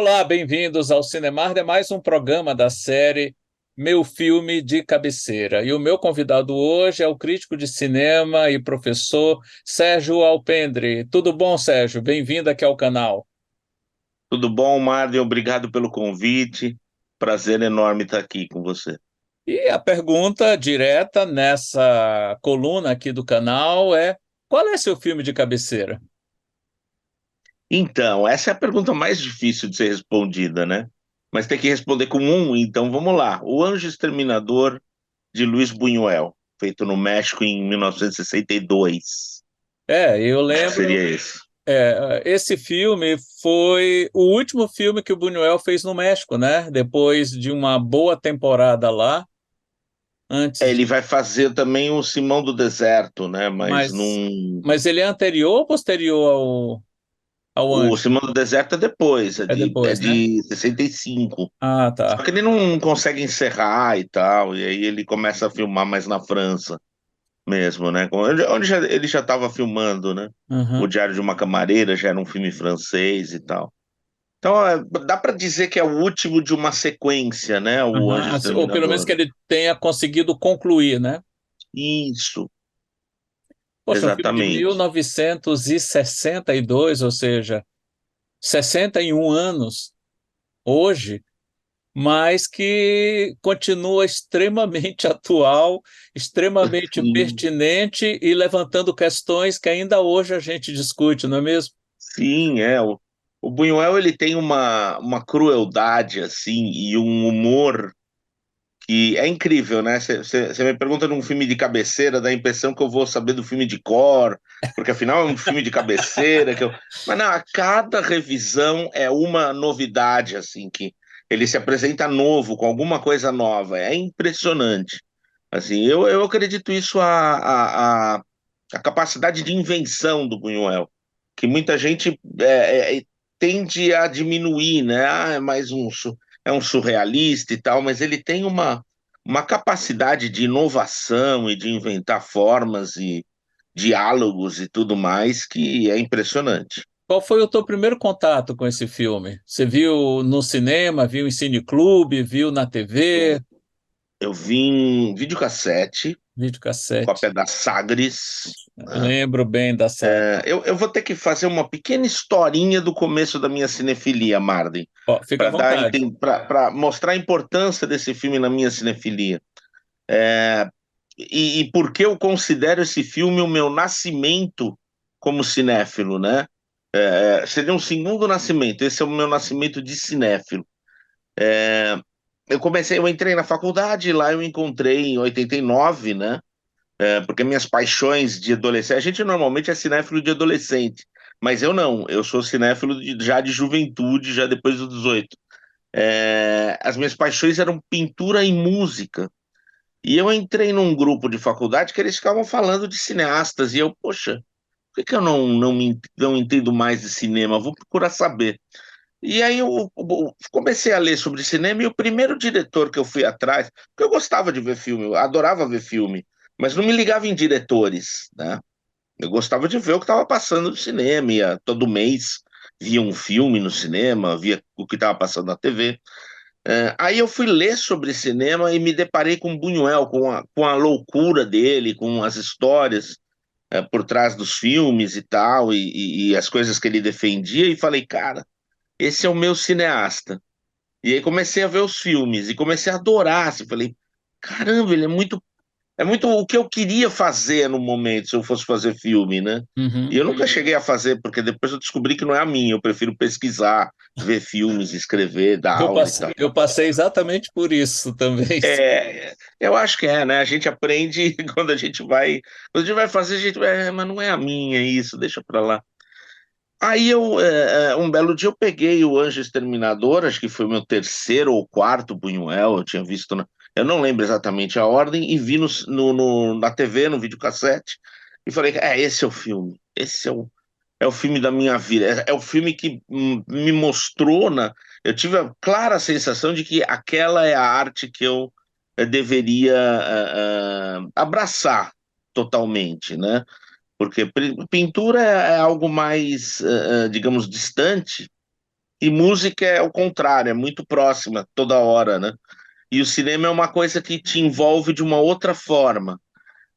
Olá, bem-vindos ao Cinemar, é mais um programa da série Meu Filme de Cabeceira. E o meu convidado hoje é o crítico de cinema e professor Sérgio Alpendre. Tudo bom, Sérgio? Bem-vindo aqui ao canal. Tudo bom, Marden? Obrigado pelo convite. Prazer enorme estar aqui com você. E a pergunta direta nessa coluna aqui do canal é: qual é seu filme de cabeceira? Então, essa é a pergunta mais difícil de ser respondida, né? Mas tem que responder com então vamos lá. O Anjo Exterminador, de Luiz Buñuel, feito no México em 1962. Eu Acho que lembro, seria esse. esse filme foi o último filme que o Buñuel fez no México, né? Depois de uma boa temporada lá. Antes Ele de. vai fazer também o Simão do Deserto, né? Mas Mas, não. mas ele é anterior ou posterior ao O Anjo? Simão do Deserto é depois, é É de, é depois, né? de 65. Ah, Só tá. que ele não consegue encerrar e tal, e aí ele começa a filmar mais na França mesmo, né? Ele já estava filmando, né? O Uhum. Diário de uma Camareira já era um filme francês e tal. Então, dá para dizer que é o último de uma sequência, né? O Uhum. Anjo Ou pelo menos Exterminador. que ele tenha conseguido concluir, né? Isso, Poxa, um filme de mil exatamente. novecentos e sessenta e dois, ou seja, 61 anos hoje, mas que continua extremamente atual, extremamente Sim, pertinente e levantando questões que ainda hoje a gente discute, não é mesmo? sim, é. O Buñuel, ele tem uma crueldade, assim, e um humor que é incrível, né? Você me pergunta num filme de cabeceira, dá a impressão que eu vou saber do filme de cor, porque afinal é um filme de cabeceira que eu... Mas não, a cada revisão é uma novidade, assim, que ele se apresenta novo, com alguma coisa nova. É impressionante. Assim, eu acredito isso a capacidade de invenção do Buñuel, que muita gente tende a diminuir, né? Ah, é um surrealista e tal, mas ele tem uma capacidade de inovação e de inventar formas e diálogos e tudo mais que é impressionante. Qual foi o teu primeiro contato com esse filme? Você viu no cinema, viu em cineclube, viu na Eu, TV, eu vi em videocassete, videocassete? cópia da Sagres, né? Lembro bem da saga. Eu vou ter que fazer uma pequena historinha do começo da minha cinefilia, Marden, Ó, fica à vontade. para mostrar a importância desse filme na minha cinefilia. E por que eu considero esse filme o meu nascimento como cinéfilo, né? Seria um segundo nascimento, esse é o meu nascimento de cinéfilo. Eu entrei na faculdade, lá eu encontrei em 89, né? Porque minhas paixões de adolescente, a gente normalmente é cinéfilo de adolescente, mas eu não, eu sou cinéfilo já de juventude, já depois dos 18. As minhas paixões eram pintura e música. E eu entrei num grupo de faculdade que eles ficavam falando de cineastas, e eu, poxa, por que que eu não entendo mais de cinema? Vou procurar saber. E aí eu comecei a ler sobre cinema e o primeiro diretor que eu fui atrás, porque eu gostava de ver filme, eu adorava ver filme, mas não me ligava em diretores, né? Eu gostava de ver o que estava passando no cinema, ia todo mês via um filme no cinema, via o que estava passando na TV. Aí eu fui ler sobre cinema e me deparei com Buñuel, com a loucura dele, com as histórias por trás dos filmes e tal, e as coisas que ele defendia, e falei, cara, esse é o meu cineasta. E aí comecei a ver os filmes e comecei a adorar, assim, falei, caramba, ele é muito o que eu queria fazer no momento, se eu fosse fazer filme, né? E Uhum. eu nunca cheguei a fazer, porque depois eu descobri que não é a minha, eu prefiro pesquisar, ver filmes, escrever, dar aula e tal. Eu passei exatamente por isso também. Eu acho que é, né? A gente aprende quando a gente vai fazer, a gente, mas não é a minha isso, deixa pra lá. Aí um belo dia eu peguei o Anjo Exterminador, acho que foi o meu terceiro ou quarto Buñuel, eu tinha visto, eu não lembro exatamente a ordem, e vi na TV, no videocassete, e falei, esse é o filme, é o filme da minha vida, é o filme que me mostrou, eu tive a clara sensação de que aquela é a arte que eu deveria abraçar totalmente, né? Porque pintura é algo mais, digamos, distante, E música é o contrário, é muito próxima, toda hora, né? E o cinema é uma coisa que te envolve de uma outra forma.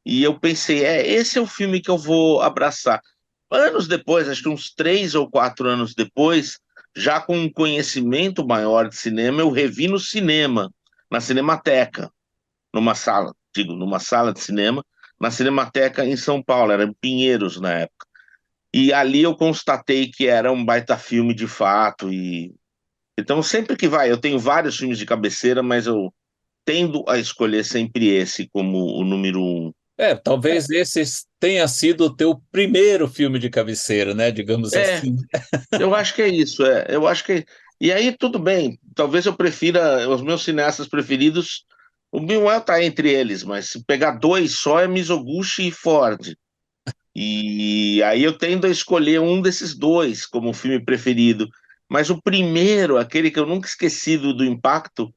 E eu pensei, esse é o filme que eu vou abraçar. Anos depois, acho que uns 3 ou 4 anos depois, já com um conhecimento maior de cinema, eu revi no cinema, na Cinemateca, numa sala, digo, numa sala de cinema, na Cinemateca em São Paulo, era em Pinheiros na época. E ali eu constatei que era um baita filme de fato. E então sempre que vai, eu tenho vários filmes de cabeceira, mas eu tendo a escolher sempre esse como o número um. Talvez esse tenha sido o teu primeiro filme de cabeceira, né? Digamos É, assim. eu acho que é isso, eu acho que. E aí, tudo bem, talvez eu prefira, os meus cineastas preferidos, o Buñuel tá entre eles, mas se pegar dois só é Mizoguchi e Ford. E aí eu tendo a escolher um desses dois como filme preferido. Mas o primeiro, aquele que eu nunca esqueci do impacto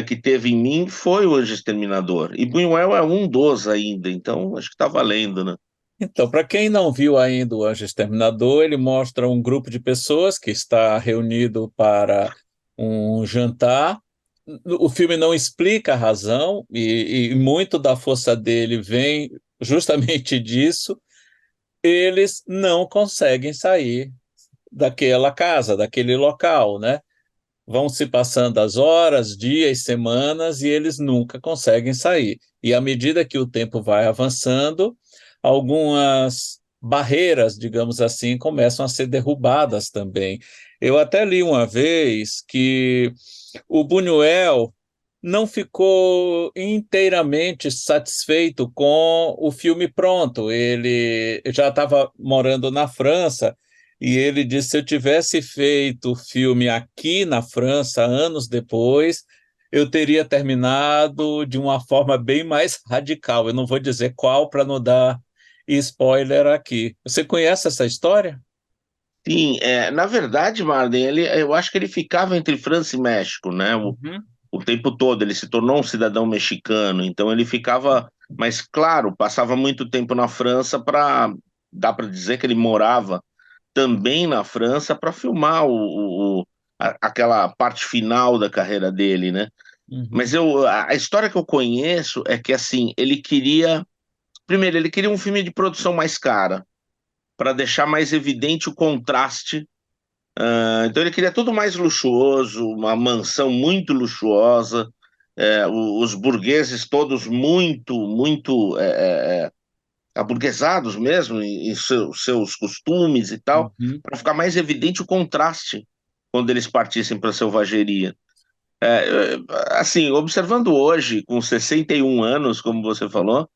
que teve em mim, foi o Anjo Exterminador. E Buñuel é um dos ainda, então acho que tá valendo, né? Então, para quem não viu ainda o Anjo Exterminador, ele mostra um grupo de pessoas que está reunido para um jantar. O filme não explica a razão, e muito da força dele vem justamente disso. Eles não conseguem sair daquela casa, daquele local, né? Vão se passando as horas, dias, semanas, e eles nunca conseguem sair. E à medida que o tempo vai avançando, algumas barreiras, digamos assim, começam a ser derrubadas também. Eu até li uma vez que o Buñuel não ficou inteiramente satisfeito com o filme pronto. Ele já estava morando na França e ele disse: se eu tivesse feito o filme aqui na França anos depois, eu teria terminado de uma forma bem mais radical. Eu não vou dizer qual para não dar spoiler aqui. Você conhece essa história? Sim, na verdade, Marden, eu acho que ele ficava entre França e México, né? Uhum, O tempo todo. Ele se tornou um cidadão mexicano, então ele ficava, mas claro, passava muito tempo na França dá para dizer que ele morava também na França para filmar aquela parte final da carreira dele, né? Mas uhum, a história que eu conheço é que assim, primeiro, ele queria um filme de produção mais cara, para deixar mais evidente o contraste. Então ele queria tudo mais luxuoso, uma mansão muito luxuosa, os burgueses todos muito aburguesados mesmo em seus costumes e tal, uhum. para ficar mais evidente o contraste quando eles partissem para a selvageria. Assim, observando hoje, com 61 anos, como você falou,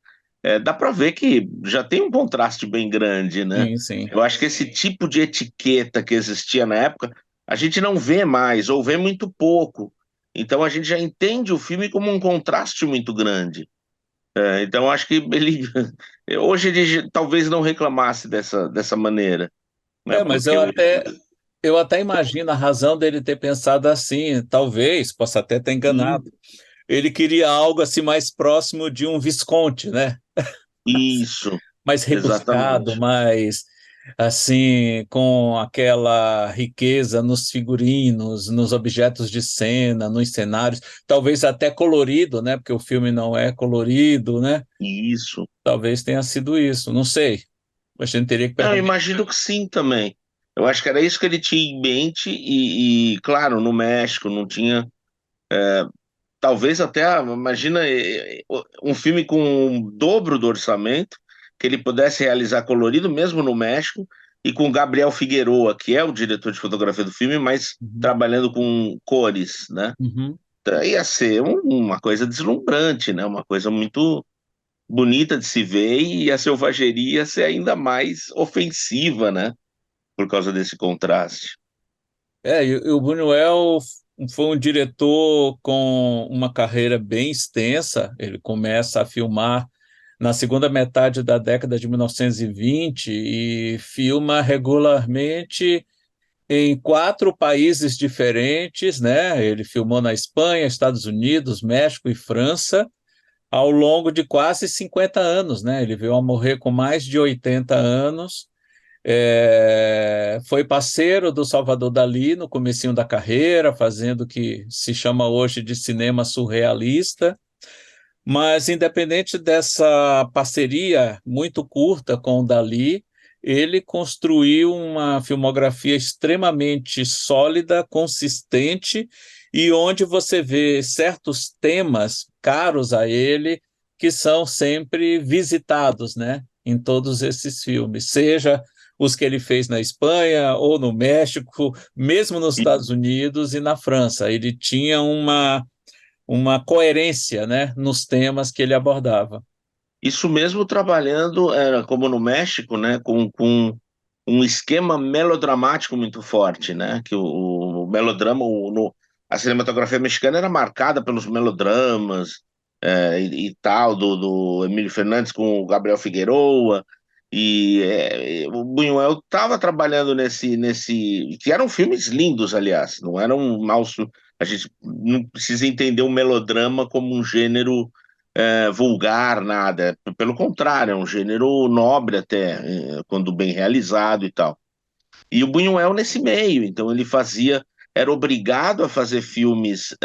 dá para ver que já tem um contraste bem grande, né? Sim, sim. Eu acho que esse tipo de etiqueta que existia na época, a gente não vê mais, ou vê muito pouco. Então a gente já entende o filme como um contraste muito grande. Então acho que ele hoje talvez não reclamasse dessa maneira, né? Mas Porque eu até imagino a razão dele ter pensado assim, talvez, possa até ter enganado. sim, Ele queria algo assim mais próximo de um Visconde, né? isso, Mais rebuscado, exatamente. mais assim, com aquela riqueza nos figurinos, nos objetos de cena, nos cenários, talvez até colorido, né? Porque o filme não é colorido, né? Isso. Talvez tenha sido isso, não sei. A gente teria que Não, eu perguntar. imagino que sim também. Eu acho que era isso que ele tinha em mente, claro, no México não tinha. Talvez até, imagina, um filme com o dobro do orçamento, que ele pudesse realizar colorido, mesmo no México, e com Gabriel Figueroa, que é o diretor de fotografia do filme, mas Uhum, trabalhando com cores, né? uhum. Então, ia ser uma coisa deslumbrante, né? Uma coisa muito bonita de se ver, e a selvageria ia ser ainda mais ofensiva, né? Por causa desse contraste. E o Buñuel foi um diretor com uma carreira bem extensa. Ele começa a filmar na segunda metade da década de 1920 e filma regularmente em 4 países diferentes, né? Ele filmou na Espanha, Estados Unidos, México e França ao longo de quase 50 anos, né? Ele veio a morrer com mais de 80 anos. Foi parceiro do Salvador Dalí no comecinho da carreira, fazendo o que se chama hoje de cinema surrealista. Mas, independente dessa parceria muito curta com o Dalí, ele construiu uma filmografia extremamente sólida, consistente, e onde você vê certos temas caros a ele que são sempre visitados, né, em todos esses filmes, seja os que ele fez na Espanha ou no México, mesmo nos E Estados Unidos e na França. Ele tinha uma coerência, né, nos temas que ele abordava. isso mesmo trabalhando, como no México, né, com um esquema melodramático muito forte, né, que o melodrama, a cinematografia mexicana era marcada pelos melodramas, e tal, do Emílio Fernandes com o Gabriel Figueroa, o Buñuel estava trabalhando que eram filmes lindos, aliás, não eram maus, a gente não precisa entender o melodrama como um gênero vulgar, nada. Pelo contrário, é um gênero nobre até, quando bem realizado e tal. E o Buñuel nesse meio, então ele era obrigado a fazer filmes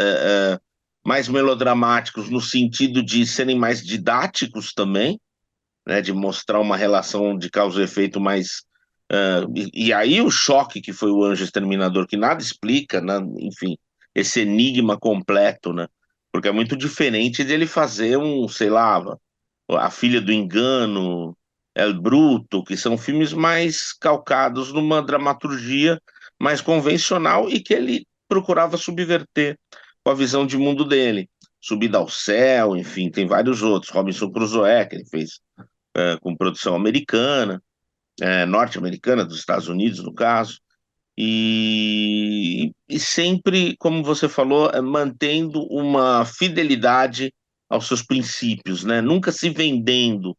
mais melodramáticos no sentido de serem mais didáticos também, né, de mostrar uma relação de causa e efeito mais. E aí o choque que foi o Anjo Exterminador, que nada explica, né, enfim, esse enigma completo, né? Porque é muito diferente dele fazer sei lá, A Filha do Engano, El Bruto, que são filmes mais calcados numa dramaturgia mais convencional e que ele procurava subverter com a visão de mundo dele. Subida ao Céu, enfim, tem vários outros. Robinson Crusoe, que ele fez com produção americana, norte-americana, dos Estados Unidos, no caso. E sempre, como você falou, mantendo uma fidelidade aos seus princípios, né? Nunca se vendendo.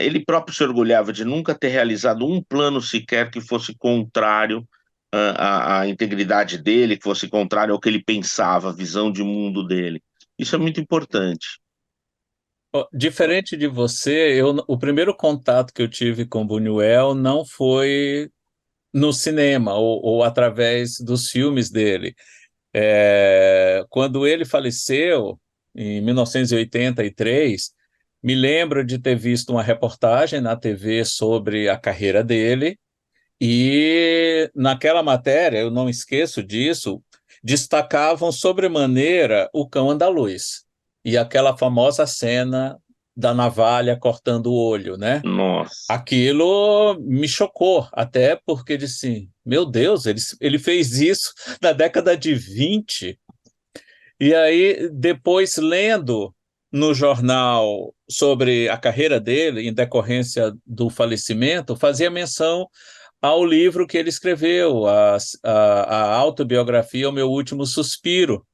Ele próprio se orgulhava de nunca ter realizado um plano sequer que fosse contrário à integridade dele, que fosse contrário ao que ele pensava, a visão de mundo dele. Isso é muito importante. Ó, diferente de você, o primeiro contato que eu tive com Buñuel não foi no cinema ou através dos filmes dele. Quando ele faleceu, em 1983, me lembro de ter visto uma reportagem na TV sobre a carreira dele, e naquela matéria, eu não esqueço disso, destacavam sobremaneira o cão andaluz e aquela famosa cena da navalha cortando o olho, né? Nossa, Aquilo me chocou, até porque disse, meu Deus, ele fez isso na década de 20. E aí, depois, lendo no jornal sobre a carreira dele, em decorrência do falecimento, fazia menção ao livro que ele escreveu, a autobiografia O Meu Último Suspiro.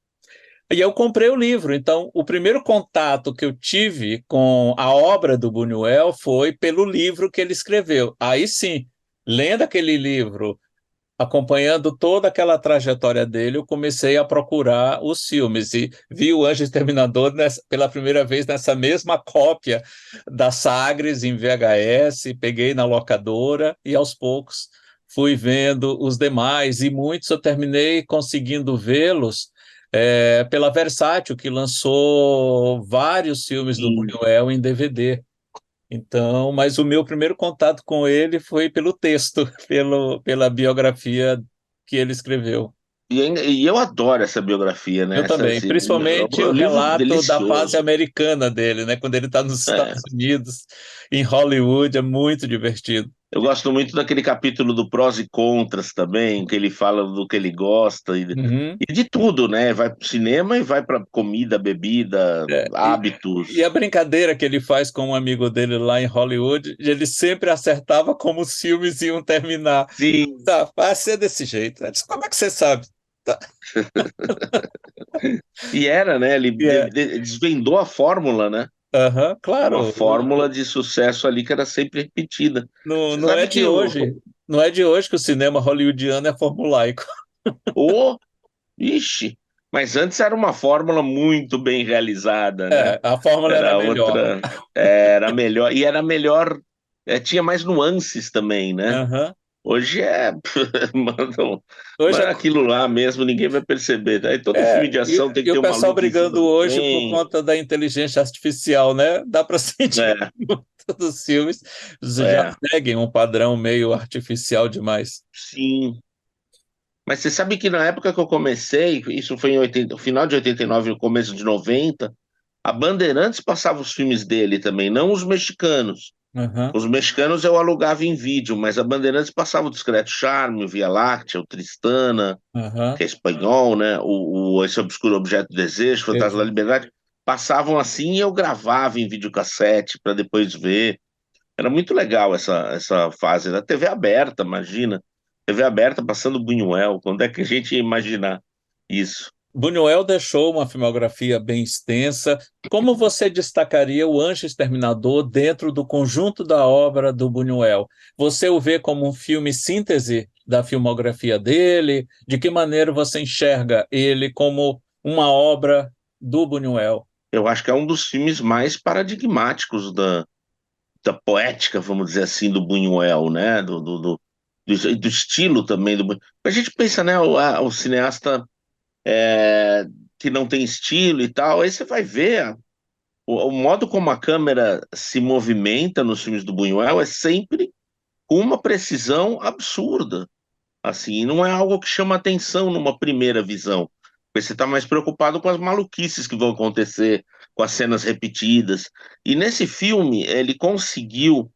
E eu comprei o livro, então o primeiro contato que eu tive com a obra do Buñuel foi pelo livro que ele escreveu. Aí sim, lendo aquele livro, acompanhando toda aquela trajetória dele, eu comecei a procurar os filmes e vi o Anjo Exterminador pela primeira vez nessa mesma cópia da Sagres em VHS, peguei na locadora e aos poucos fui vendo os demais e muitos eu terminei conseguindo vê-los pela Versátil, que lançou vários filmes do sim. Buñuel em DVD. Então, mas o meu primeiro contato com ele foi pelo texto, pela biografia que ele escreveu. E eu adoro essa biografia, né? Eu também, É principalmente um o livro relato da fase delicioso. americana dele, né? Quando ele está nos É, Estados Unidos, em Hollywood, é muito divertido. eu gosto muito daquele capítulo do prós e contras também, que ele fala do que ele gosta Uhum. e de tudo, né? Vai para o cinema e vai para comida, bebida, E a hábitos. brincadeira que ele faz com um amigo dele lá em Hollywood, ele sempre acertava como os filmes iam terminar. Sim. Tá, vai ser desse jeito. Eu disse, como é que você sabe? Tá. E era, né? Ele E é, desvendou a fórmula, né? aham, Uma claro, fórmula de sucesso ali que era sempre repetida. não, Você não é sabe de que hoje, não é de hoje que o cinema hollywoodiano é formulaico. o ixi, mas antes era uma fórmula muito bem realizada, né? A fórmula era Era melhor. outra, era melhor, e era melhor, tinha mais nuances também, né? Aham. Hoje é manda, Hoje manda aquilo lá mesmo, ninguém vai perceber. Aí todo filme de e, ação tem que e ter o uma pessoal luz em cima brigando do hoje por trem. conta da inteligência artificial, né? Dá para sentir É, muito dos filmes já é, seguem um padrão meio artificial demais. sim. Mas você sabe que na época que eu comecei, isso foi em 80, final de 89, no começo de 90, a Bandeirantes passava os filmes dele também, não os mexicanos. Aham, Os mexicanos eu alugava em vídeo, mas a Bandeirantes passava o Discreto Charme, o Via Láctea, o Tristana, aham. que é espanhol, né? Esse Obscuro Objeto do Desejo, Fantasma da Liberdade. Passavam assim e eu gravava em videocassete para depois ver. Era muito legal essa fase da TV aberta, imagina. TV aberta passando Buñuel. Quando é que a gente ia imaginar isso? Buñuel deixou uma filmografia bem extensa. Como você destacaria o Anjo Exterminador dentro do conjunto da obra do Buñuel? Você o vê como um filme síntese da filmografia dele? De que maneira você enxerga ele como uma obra do Buñuel? Eu acho que é um dos filmes mais paradigmáticos da poética, vamos dizer assim, do Buñuel, né? Do estilo também do Buñuel. A gente pensa, né? O cineasta que não tem estilo e tal, aí você vai ver o modo como a câmera se movimenta nos filmes do Buñuel é sempre com uma precisão absurda. Assim, não é algo que chama atenção numa primeira visão. Porque você está mais preocupado com as maluquices que vão acontecer, com as cenas repetidas. E nesse filme, ele conseguiu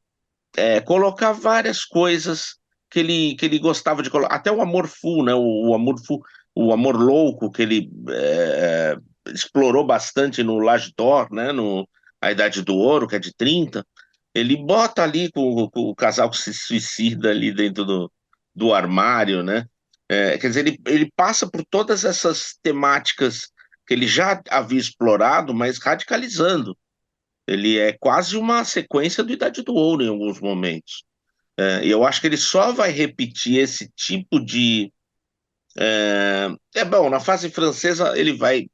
colocar várias coisas que ele gostava de colocar. Até o amor full, né? O amor full, o amor louco que ele explorou bastante no L'Âge d'Or, né? No A Idade do Ouro, que é de 30. Ele bota ali com o casal que se suicida ali dentro do armário, né? Quer dizer, ele passa por todas essas temáticas que ele já havia explorado, mas radicalizando. Ele é quase uma sequência do Idade do Ouro em alguns momentos. E eu acho que ele só vai repetir esse tipo de. Bom, na fase francesa ele vai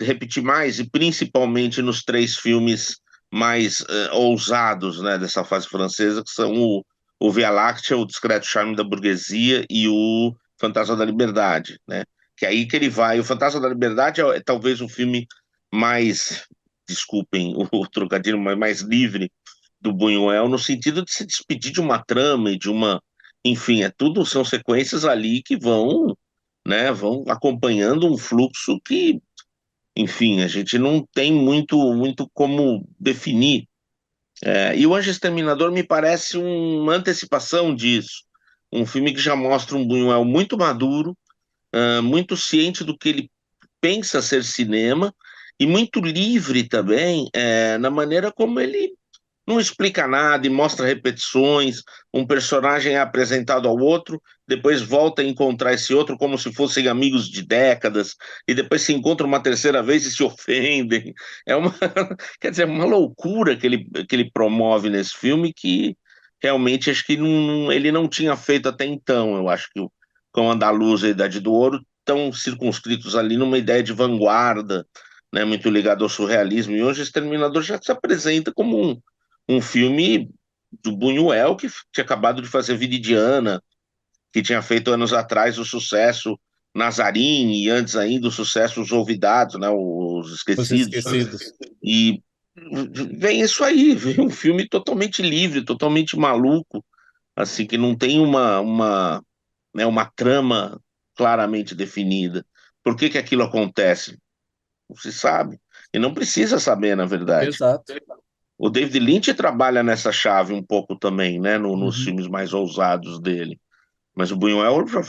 repetir mais, e principalmente nos três filmes mais ousados, né, dessa fase francesa, que são o Via Láctea, o Discreto Charme da Burguesia e o Fantasma da Liberdade, né? Que é aí que ele vai. O Fantasma da Liberdade é talvez o filme mais, desculpem o trocadilho, mas mais livre do Buñuel, no sentido de se despedir de uma trama e de uma. Enfim, são sequências ali que vão, né, vão acompanhando um fluxo que, enfim, a gente não tem muito como definir. E o Anjo Exterminador me parece uma antecipação disso. Um filme que já mostra um Buñuel muito maduro, muito ciente do que ele pensa ser cinema e muito livre também, na maneira como ele não explica nada e mostra repetições. Um personagem é apresentado ao outro, depois volta a encontrar esse outro como se fossem amigos de décadas, e depois se encontram uma terceira vez e se ofendem. É uma, quer dizer, uma loucura que ele promove nesse filme que realmente acho que ele não tinha feito até então. Eu acho que o Cão Andaluz e a Idade do Ouro estão circunscritos ali numa ideia de vanguarda, né, muito ligado ao surrealismo, e hoje o Exterminador já se apresenta como um filme do Buñuel que tinha acabado de fazer Viridiana, que tinha feito anos atrás o sucesso Nazarim e antes ainda o sucesso Os Olvidados, né, os Os Esquecidos. Esquecidos. E vem isso aí, vem um filme totalmente livre, totalmente maluco, assim, que não tem uma trama claramente definida. Por que que aquilo acontece? Não se sabe. E não precisa saber, na verdade. Exato. O David Lynch trabalha nessa chave um pouco também, né, nos Uhum. filmes mais ousados dele. Mas o Buñuel já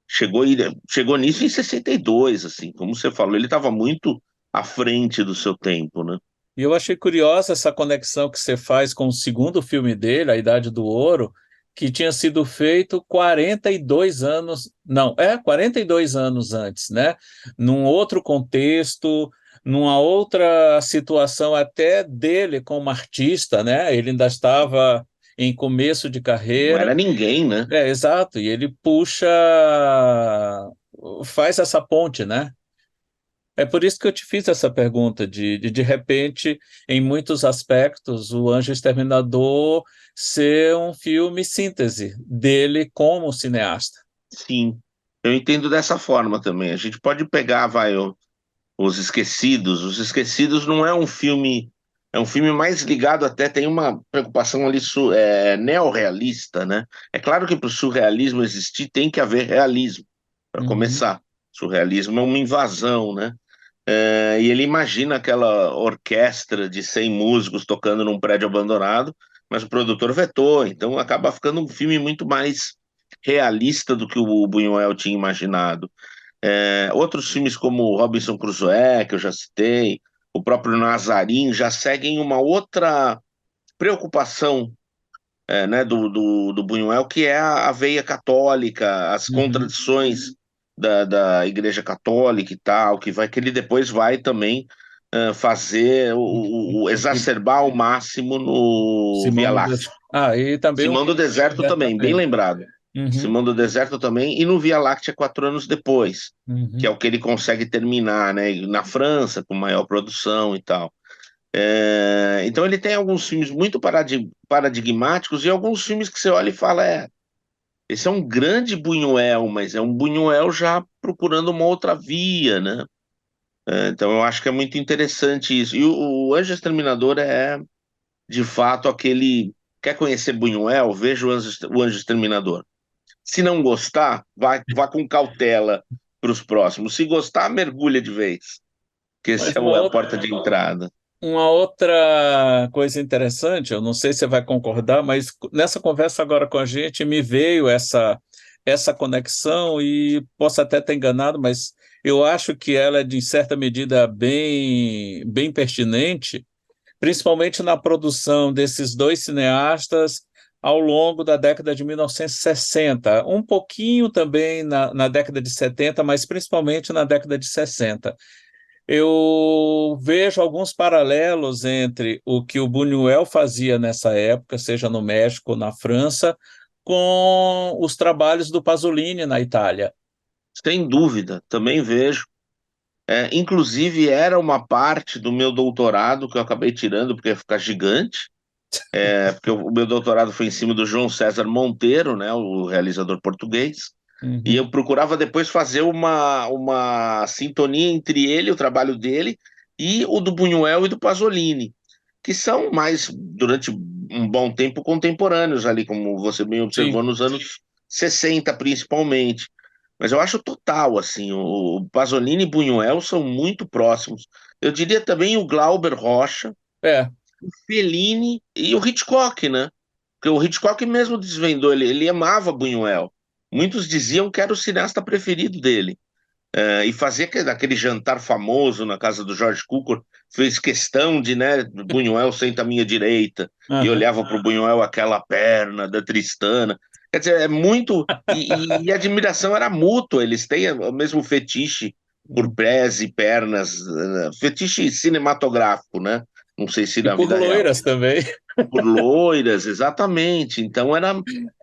chegou nisso em 62, assim, como você falou, ele estava muito à frente do seu tempo, né? E eu achei curiosa essa conexão que você faz com o segundo filme dele, A Idade do Ouro, que tinha sido feito 42 anos, não, 42 anos antes, né? Num outro contexto, numa outra situação até dele como artista, né? Ele ainda estava em começo de Não carreira. era ninguém, né? Exato, e ele puxa, faz essa ponte, né? É por isso que eu te fiz essa pergunta, de repente, em muitos aspectos, o Anjo Exterminador ser um filme síntese dele como cineasta. Sim, eu entendo dessa forma também. A gente pode pegar, Os Esquecidos. Os Esquecidos não é um filme, é um filme mais ligado até, tem uma preocupação ali neorrealista, né? É claro que para o surrealismo existir tem que haver realismo, para Uhum, começar. Surrealismo é uma invasão, né? E ele imagina aquela orquestra de 100 músicos tocando num prédio abandonado, mas o produtor vetou, então acaba ficando um filme muito mais realista do que o Buñuel tinha imaginado. Outros filmes como Robinson Crusoe, que eu já citei, o próprio Nazarim, já seguem uma outra preocupação, né, do Buñuel, que é a veia católica, as uhum. contradições da Igreja Católica e tal, que ele depois vai também fazer exacerbar ao máximo no Via Simão do Láctea. Des... Ah, e também um Simão do Deserto também, bem também. lembrado. Uhum, Simão do Deserto também, e no Via Láctea 4 anos depois, que é uhum. o que ele consegue terminar, né? Na França, com maior produção e tal. Então ele tem alguns filmes muito paradigmáticos e alguns filmes que você olha e fala, esse é um grande Buñuel, mas é um Buñuel já procurando uma outra via, né? Então eu acho que é muito interessante isso. E o Anjo Exterminador é, de fato, aquele... Quer conhecer Buñuel? Veja o Anjo Exterminador. Se não gostar, vá com cautela para os próximos. Se gostar, mergulha de vez, que esse Mas é a porta de entrada. uma outra coisa interessante, eu não sei se você vai concordar, mas nessa conversa agora com a gente me veio essa conexão e posso até ter enganado, mas eu acho que ela é de certa medida bem pertinente, principalmente na produção desses dois cineastas ao longo da década de 1960, um pouquinho também na década de 70, mas principalmente na década de 60. Eu vejo alguns paralelos entre o que o Buñuel fazia nessa época, seja no México ou na França, com os trabalhos do Pasolini na Itália. Sem dúvida, também vejo. Inclusive, era uma parte do meu doutorado que eu acabei tirando porque ia ficar gigante, porque o meu doutorado foi em cima do João César Monteiro, né, o realizador português, e Uhum. eu procurava depois fazer uma sintonia entre ele, o trabalho dele, e o do Buñuel e do Pasolini, que são mais, durante um bom tempo, contemporâneos ali, como você bem Sim, observou, nos anos 60 principalmente. Mas eu acho total, assim, o Pasolini e Buñuel são muito próximos. Eu diria também o Glauber Rocha, é. o Fellini e o Hitchcock, né? Porque o Hitchcock mesmo desvendou, ele amava Buñuel. Muitos diziam que era o cineasta preferido dele. E fazia aquele jantar famoso na casa do George Cukor, fez questão de, né, Buñuel senta à minha direita, e Aham. olhava para o Buñuel aquela perna da Tristana. Quer dizer, é muito. E a admiração era mútua, eles têm o mesmo fetiche por pés e pernas, fetiche cinematográfico, né? Não sei se E na por vida real. loiras também. Por loiras, exatamente. Então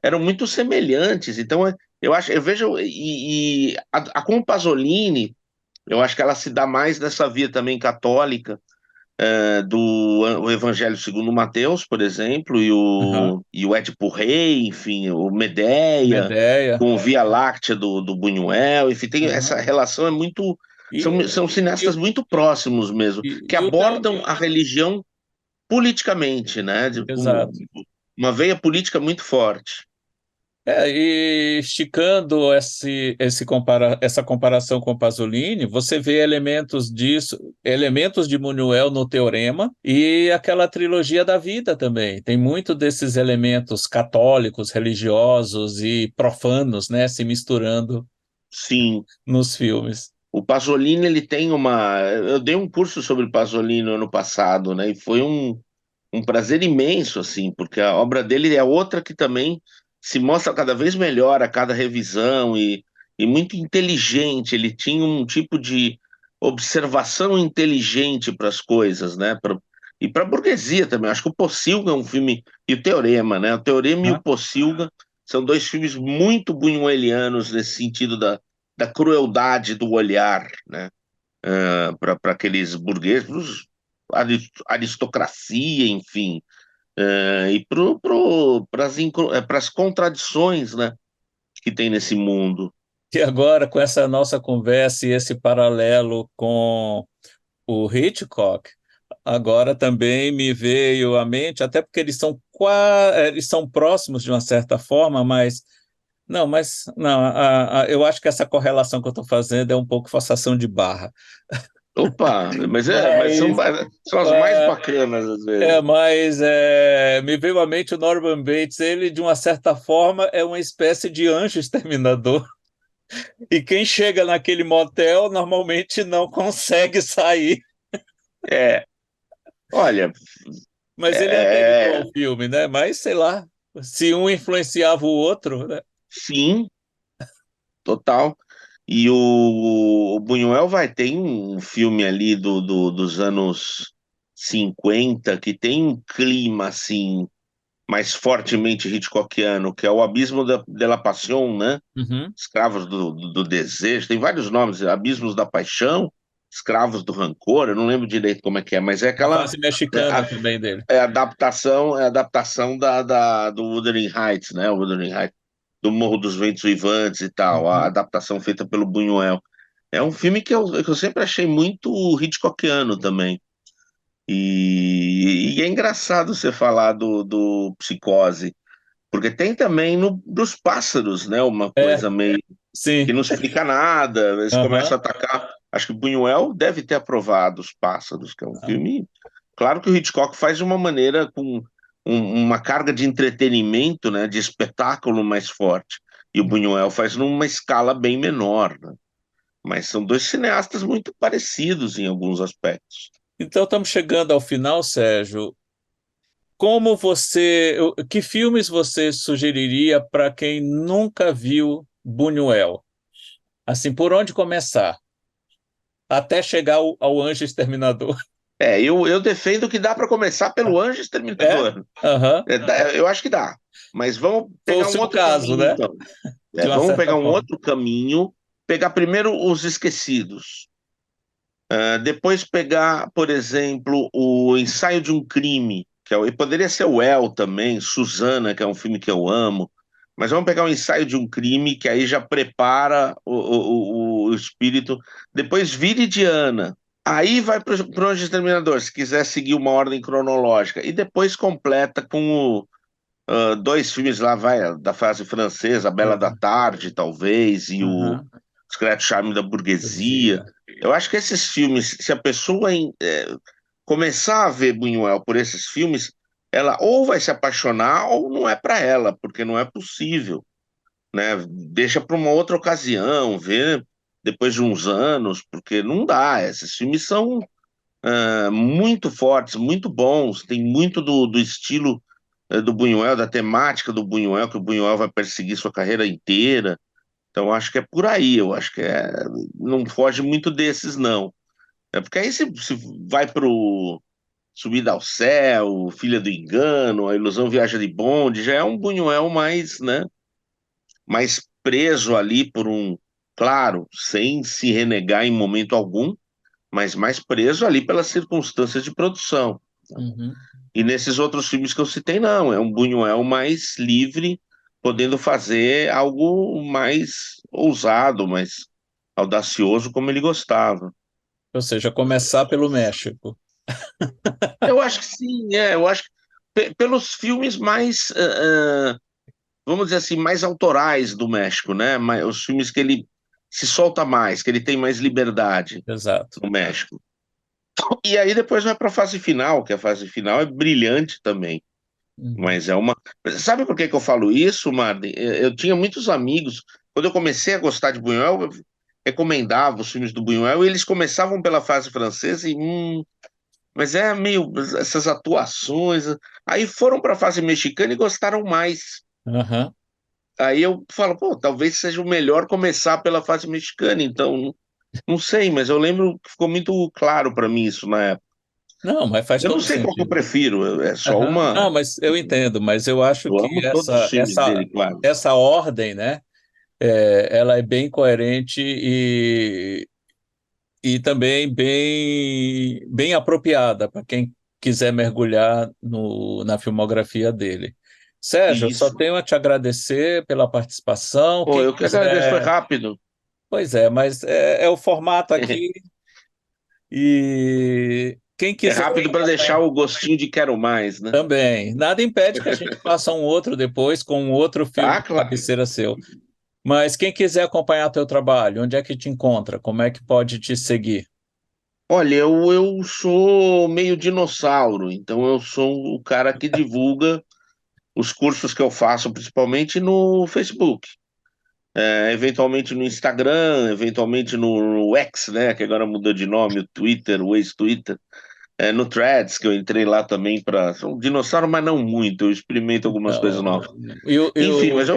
eram muito semelhantes. Então eu vejo e a com o Pasolini, eu acho que ela se dá mais nessa via também católica, do o Evangelho segundo Mateus, por exemplo, Aham. e o Édipo Rei, enfim, o Medea, Medeia. com o Via Láctea do Buñuel, enfim, tem essa Aham. relação é muito. São E, cineastas muito próximos mesmo, que e o teu... abordam a religião politicamente, né? Exato. Uma veia política muito forte. E esticando essa comparação com Pasolini, você vê elementos disso, elementos de Buñuel no Teorema e aquela trilogia da vida também. Tem muito desses elementos católicos, religiosos e profanos, né, se misturando Sim, nos filmes. o Pasolini ele tem uma. Eu dei um curso sobre Pasolini no ano passado, né? E foi um prazer imenso, assim, porque a obra dele é outra que também se mostra cada vez melhor a cada revisão e muito inteligente. Ele tinha um tipo de observação inteligente para as coisas, né? E para a burguesia também. Acho que o Pocilga é um filme. E o Teorema, né? O Teorema e o Aham. Pocilga são dois filmes muito buñuelianos nesse sentido da crueldade do olhar, né? para aqueles burgueses, aristocracia, enfim, e para as contradições, né, que tem nesse mundo. E agora, com essa nossa conversa e esse paralelo com o Hitchcock, agora também me veio à mente, até porque eles são próximos de uma certa forma, mas não, eu acho que essa correlação que eu estou fazendo é um pouco forçação de barra. Opa, mas Mas são as mais bacanas às vezes. me veio à mente o Norman Bates. Ele, de uma certa forma, é uma espécie de anjo exterminador. E quem chega naquele motel normalmente não consegue sair. É, olha, Mas ele aderiu é, ao filme, né? Mas sei lá, se um influenciava o outro, né? sim, total. E o Buñuel vai ter um filme ali dos anos 50 que tem um clima assim mais fortemente Hitchcockiano, que é o Abismo de la Passion, né? Uhum. Escravos do Desejo, tem vários nomes, Abismos da Paixão, Escravos do Rancor, eu não lembro direito como é que é, mas é A aquela fase mexicana também dele. é a adaptação do Wuthering Heights, né? O Wuthering Heights, do Morro dos Ventos Vivantes e tal, a Uhum. adaptação feita pelo Buñuel. É um filme que eu sempre achei muito Hitchcockiano também. E é engraçado você falar do Psicose, porque tem também no, dos pássaros, né? Uma É, coisa meio que sim. não explica nada, eles começam Aham. a atacar. Acho que o Buñuel deve ter aprovado Os Pássaros, que é um filme. Claro que o Hitchcock faz de uma maneira com uma carga de entretenimento, né? De espetáculo mais forte. E o Buñuel faz numa escala bem menor, né? Mas são dois cineastas muito parecidos em alguns aspectos. Então estamos chegando ao final, Sérgio. Que filmes você sugeriria para quem nunca viu Buñuel? Assim, por onde começar? Até chegar ao Anjo Exterminador. Eu defendo que dá para começar pelo Anjo É? Exterminador. Aham. Eu acho que dá. Mas vamos Foi o pegar um seu outro caso, caminho, né? então. De uma Vamos certa pegar um forma. outro caminho, pegar primeiro Os Esquecidos. Depois pegar, por exemplo, o Ensaio de um Crime, e poderia ser o El também, Susana, que é um filme que eu amo. Mas vamos pegar o Ensaio de um Crime, que aí já prepara o espírito. Depois Viridiana. Aí vai para o Anjo Exterminador, se quiser seguir uma ordem cronológica. E depois completa com dois filmes lá, vai, da fase francesa, A Bela da É. Tarde, talvez, e o Aham. Discreto Charme da Burguesia. Poesia. Eu acho que esses filmes, se a pessoa começar a ver Buñuel por esses filmes, ela ou vai se apaixonar ou não é para ela, porque não é possível, né? Deixa para uma outra ocasião, ver depois de uns anos, porque não dá. Esses filmes são muito fortes, muito bons, tem muito do estilo do Buñuel, da temática do Buñuel, que o Buñuel vai perseguir sua carreira inteira. Então, acho que é por aí, eu acho que não foge muito desses, não. É porque aí se vai pro Subida ao Céu, Filha do Engano, A Ilusão Viaja de Bonde, já é um Buñuel mais, né, mais preso ali por claro, sem se renegar em momento algum, mas mais preso ali pelas circunstâncias de produção. Uhum. E nesses outros filmes que eu citei, não, é um Buñuel mais livre, podendo fazer algo mais ousado, mais audacioso, como ele gostava. Ou seja, começar pelo México. Eu acho que sim, eu acho que pelos filmes mais, vamos dizer assim, mais autorais do México, né? Os filmes que ele se solta mais, que ele tem mais liberdade Exato. no México. E aí depois vai para a fase final, que a fase final é brilhante também. Uhum. Mas é uma. Sabe por que que eu falo isso, Marden? Eu tinha muitos amigos. Quando eu comecei a gostar de Buñuel, eu recomendava os filmes do Buñuel e eles começavam pela fase francesa e. Mas é meio. Essas atuações. Aí foram para a fase mexicana e gostaram mais. Aham. Aí eu falo, pô, talvez seja o melhor começar pela fase mexicana. Então, não sei, mas eu lembro que ficou muito claro para mim isso na época. Não, mas faz Eu não todo sei qual que eu sentido. prefiro, é só Aham. uma. Não, mas eu entendo, mas eu acho Eu que amo todos os filmes dele, claro. essa ordem, né, ela é bem coerente e também bem apropriada para quem quiser mergulhar na filmografia dele. Sérgio, eu só Isso. tenho a te agradecer pela participação. Pô, Quem eu que agradeço, foi quiser. rápido. Pois é, mas é o formato aqui e quem É quiser rápido para deixar acompanhar o gostinho de quero mais, né? também. Nada impede que a gente faça um outro depois com um outro filme Ah, de claro. cabeceira seu. Mas quem quiser acompanhar teu trabalho, onde é que te encontra? Como é que pode te seguir? Olha, eu sou meio dinossauro, então eu sou o cara que divulga os cursos que eu faço, principalmente no Facebook. Eventualmente no Instagram, eventualmente no X, né? Que agora mudou de nome, o Twitter, o ex-Twitter. No Threads, que eu entrei lá também para. Sou um dinossauro, mas não muito. Eu experimento algumas coisas novas. Então, Enfim, mas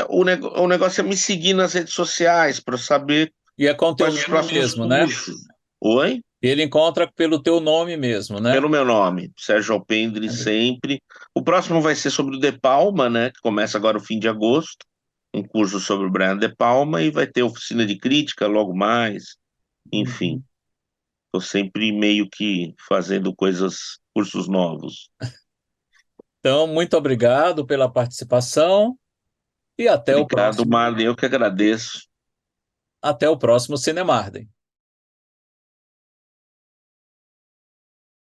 o negócio é me seguir nas redes sociais para saber e é com teu quais os nome próximos mesmo, né? cursos. Oi? Ele encontra pelo teu nome mesmo, né? Pelo meu nome, Sérgio Alpendre sempre. O próximo vai ser sobre o De Palma, né? Que começa agora o fim de agosto. Um curso sobre o Brian De Palma e vai ter oficina de crítica logo mais. Enfim, Uhum. estou sempre meio que fazendo cursos novos. Então, muito obrigado pela participação e Obrigado, Marlon. Eu que agradeço. até o próximo Cinemarden.